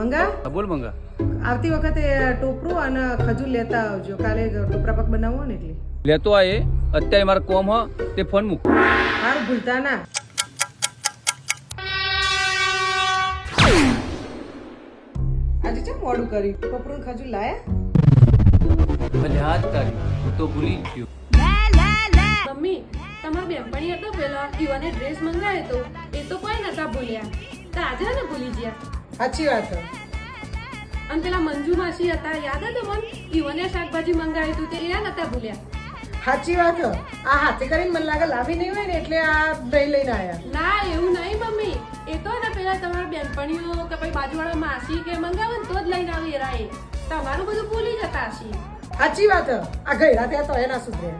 મંગા હા બોલ મંગા. આવતી વખતે ટોપરું અને ખજૂર લેતા આવજો. કાલે ટોપરા પાક બનાવવો ને એટલે લેતો આ એ અત્યારે મારા કોમ હ તે ફોન મૂક. હારું ભૂલતા ના. આજે ચમ મોડું કર્યું? ટોપરું ને ખજૂર લાયા? ભલે હાથ તારી હું તો ભૂલી ગયો. મમ્મી તમારા બેનપણી હતો પેલો ઈવાને ડ્રેસ મંગાવ્યો તો એ તો કોઈ નતા ભૂલ્યા તો આજે ને ભૂલી ગયા. સાચી વાત છે. અને પેલા મંજુ માસી હતા યાદ હતું મને ઈવાને શાકભાજી મંગાવ્યું હતું તે એ નતા ભૂલ્યા. સાચી વાત છે. આ હાથે કરીને મને લાગે લાવી નહીં હોય ને એટલે આ દહીં લઈને આયા. ના એવું નહીં મમ્મી એ તો ને પેલા તમારા બેનપણીઓ કે પછી બાજુવાળા માસી કે મંગાવે ને તો જ લઈને આવી એરા એ તમારું બધું ભૂલી જતા હશી. સાચી વાત છે. આ ગયડા ત્યાં તો એના સુધરે.